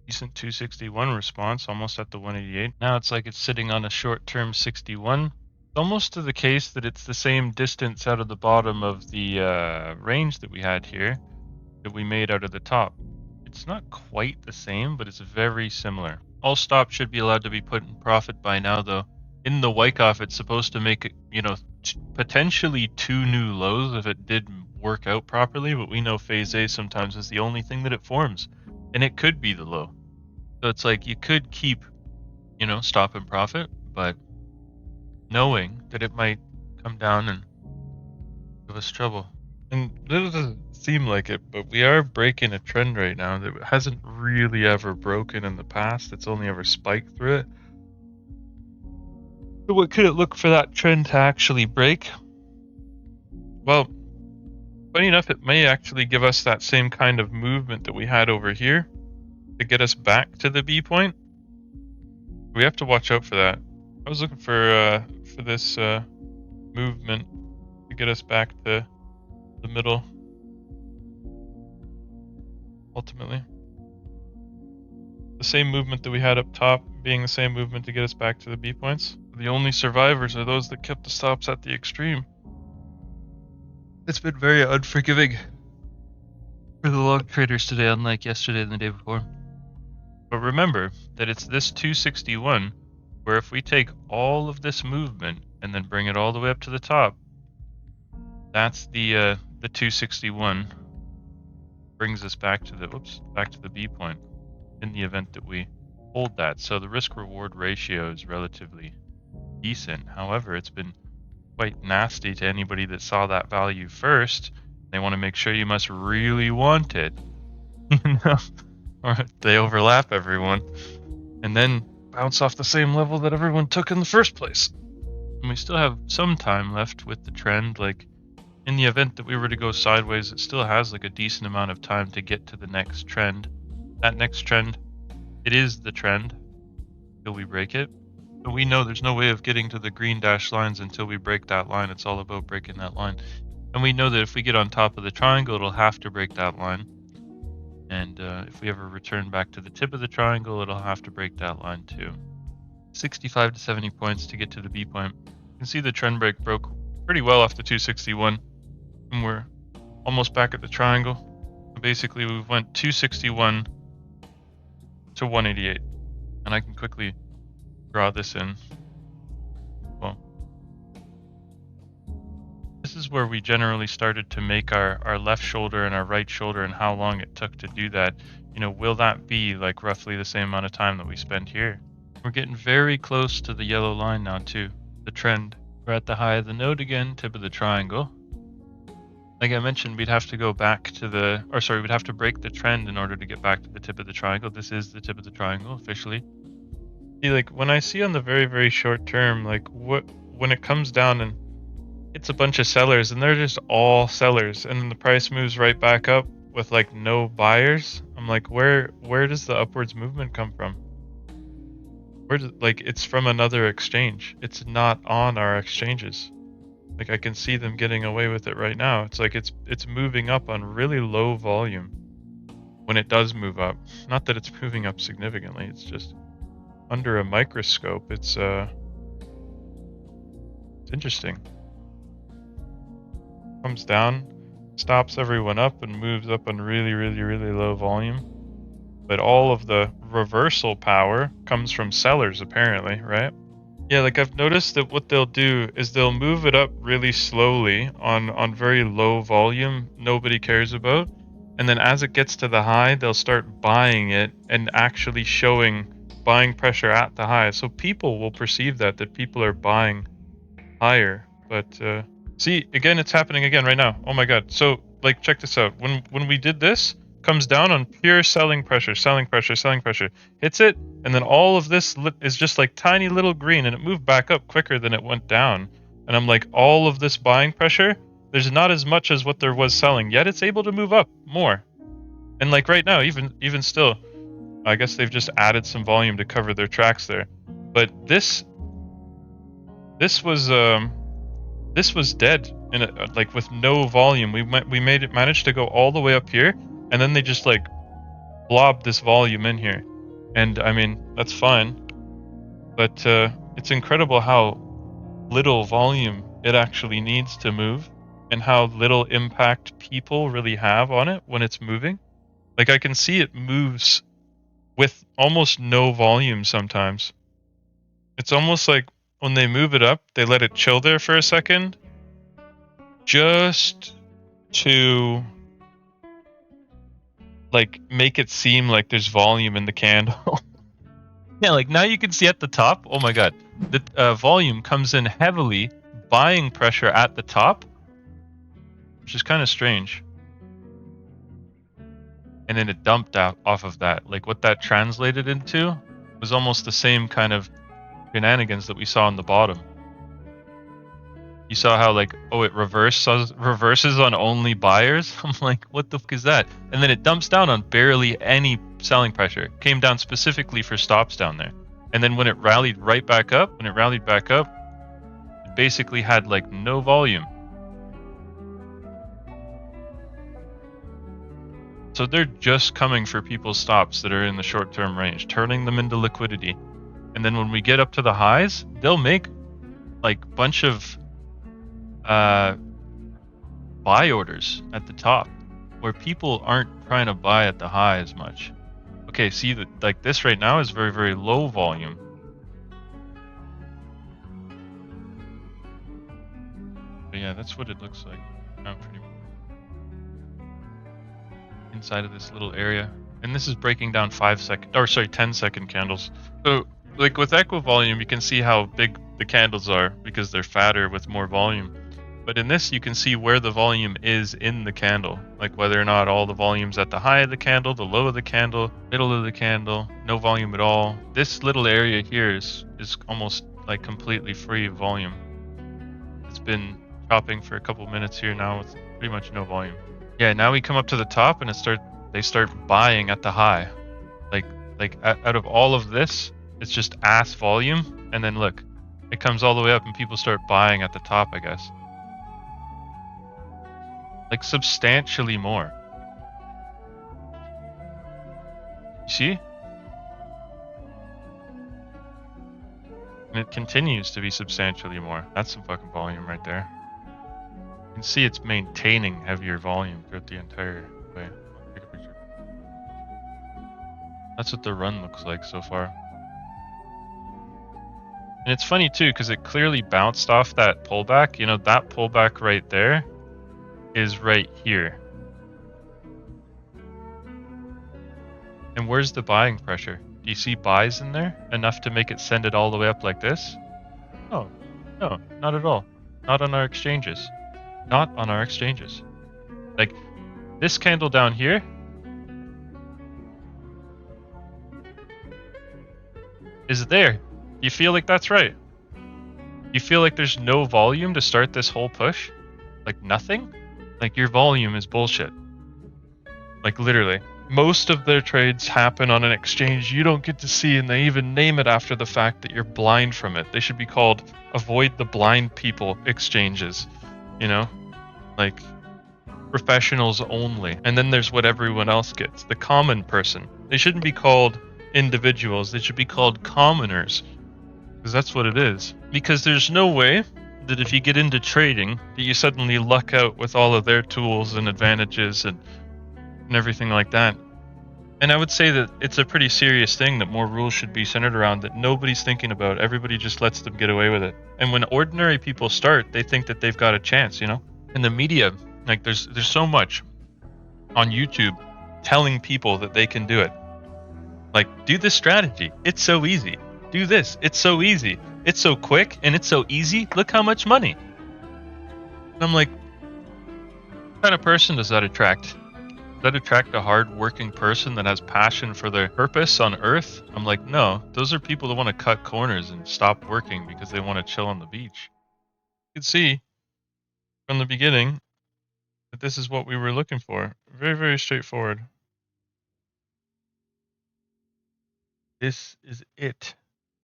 Decent 261 response, almost at the 188. Now it's like it's sitting on a short-term 61. It's almost to the case that it's the same distance out of the bottom of the range that we had here that we made out of the top. It's not quite the same, but it's very similar. All stops should be allowed to be put in profit by now, though. In the Wyckoff, it's supposed to make, potentially 2 new lows if it did work out properly, but we know phase A sometimes is the only thing that it forms, and it could be the low. So it's like you could keep, stop and profit, but knowing that it might come down and give us trouble. And this doesn't seem like it, but we are breaking a trend right now that hasn't really ever broken in the past. It's only ever spiked through it. So what could it look for that trend to actually break? Well, funny enough, it may actually give us that same kind of movement that we had over here to get us back to the B point. We have to watch out for that. I was looking for this movement to get us back to the middle. Ultimately, the same movement that we had up top being the same movement to get us back to the B points. The only survivors are those that kept the stops at the extreme. It's been very unforgiving for the long traders today, unlike yesterday and the day before. But remember that it's this 261 where if we take all of this movement and then bring it all the way up to the top, that's the 261 brings us back to the B point in the event that we hold that. So the risk reward ratio is relatively decent. However, it's been quite nasty to anybody that saw that value first. They want to make sure you must really want it, or they overlap everyone and then bounce off the same level that everyone took in the first place. And we still have some time left with the trend. Like, in the event that we were to go sideways, it still has like a decent amount of time to get to the next trend. That next trend, it is the trend until we break it. But we know there's no way of getting to the green dashed lines until we break that line. It's all about breaking that line. And we know that if we get on top of the triangle, it'll have to break that line. And if we ever return back to the tip of the triangle, it'll have to break that line too. 65 to 70 points to get to the B point. You can see the trend break broke pretty well off the 261. And we're almost back at the triangle. So basically, we went 261 to 188. And I can quickly draw this in. Well, this is where we generally started to make our left shoulder and our right shoulder and how long it took to do that. Will that be like roughly the same amount of time that we spent here? We're getting very close to the yellow line now too, the trend. We're at the high of the node again, tip of the triangle. Like I mentioned, we'd have to go back to we'd have to break the trend in order to get back to the tip of the triangle. This is the tip of the triangle officially. See, like when I see on the very, very short term, like when it comes down and it's a bunch of sellers and they're just all sellers and then the price moves right back up with like no buyers, I'm like, where does the upwards movement come from? It's from another exchange. It's not on our exchanges. Like I can see them getting away with it right now. It's like it's moving up on really low volume when it does move up. Not that it's moving up significantly. It's just under a microscope. It's interesting. Comes down, stops everyone up, and moves up on really, really, really low volume. But all of the reversal power comes from sellers, apparently, right? Yeah, like I've noticed that what they'll do is they'll move it up really slowly on very low volume, nobody cares about. And then as it gets to the high, they'll start buying it and actually showing buying pressure at the high. So people will perceive that people are buying higher. But see, again, it's happening again right now. Oh my God. So like, check this out. When we did this, comes down on pure selling pressure, hits it, and then all of this is just like tiny little green, and it moved back up quicker than it went down. And I'm like, all of this buying pressure, there's not as much as what there was selling, yet it's able to move up more. And like right now, even still, I guess they've just added some volume to cover their tracks there. But this was dead in like with no volume. We managed to go all the way up here. And then they just like blobbed this volume in here. And I mean, that's fine. But it's incredible how little volume it actually needs to move and how little impact people really have on it when it's moving. Like I can see it moves with almost no volume sometimes. It's almost like when they move it up, they let it chill there for a second just to like make it seem like there's volume in the candle. Yeah, like now you can see at the top, oh my god, the volume comes in heavily, buying pressure at the top, which is kind of strange. And then it dumped out off of that. Like what that translated into was almost the same kind of shenanigans that we saw on the bottom. You saw how like, oh, it reverses on only buyers. I'm like, what the fuck is that? And then it dumps down on barely any selling pressure. It came down specifically for stops down there. And then when it rallied right back up, it basically had like no volume. So they're just coming for people's stops that are in the short-term range, turning them into liquidity. And then when we get up to the highs, they'll make like bunch of buy orders at the top where people aren't trying to buy at the high as much. Okay, see that like this right now is very, very low volume. But yeah, that's what it looks like now pretty much inside of this little area. And this is breaking down 10-second candles. So like with equivolume, you can see how big the candles are because they're fatter with more volume. But in this, you can see where the volume is in the candle, like whether or not all the volume's at the high of the candle, the low of the candle, middle of the candle, no volume at all. This little area here is almost like completely free of volume. It's been chopping for a couple minutes here now with pretty much no volume. Yeah, now we come up to the top and they start buying at the high. Like out of all of this, it's just ass volume, and then look, it comes all the way up and people start buying at the top, I guess. Like substantially more. You see? And it continues to be substantially more. That's some fucking volume right there. You can see it's maintaining heavier volume throughout the entire way. I'll take a picture. That's what the run looks like so far. And it's funny too, because it clearly bounced off that pullback. You know, that pullback right there is right here. And where's the buying pressure? Do you see buys in there? Enough to make it send it all the way up like this? No, no, not at all. Not on our exchanges. Not on our exchanges. Like, this candle down here is there. You feel like that's right? You feel like there's no volume to start this whole push? Like nothing? Like your volume is bullshit. Like literally. Most of their trades happen on an exchange you don't get to see, and they even name it after the fact that you're blind from it. They should be called avoid the blind people exchanges, you know? Like professionals only. And then there's what everyone else gets, the common person. They shouldn't be called individuals, they should be called commoners. Because that's what it is. Because there's no way that if you get into trading, that you suddenly luck out with all of their tools and advantages and everything like that. And I would say that it's a pretty serious thing that more rules should be centered around that nobody's thinking about. Everybody just lets them get away with it. And when ordinary people start, they think that they've got a chance, you know? In the media, like there's so much on YouTube telling people that they can do it. Like, do this strategy. It's so easy. Do this. It's so easy. It's so quick and it's so easy. Look how much money. And I'm like, what kind of person does that attract? Does that attract a hard-working person that has passion for their purpose on Earth? I'm like, no. Those are people that want to cut corners and stop working because they want to chill on the beach. You can see from the beginning that this is what we were looking for. Very, very straightforward. This is it.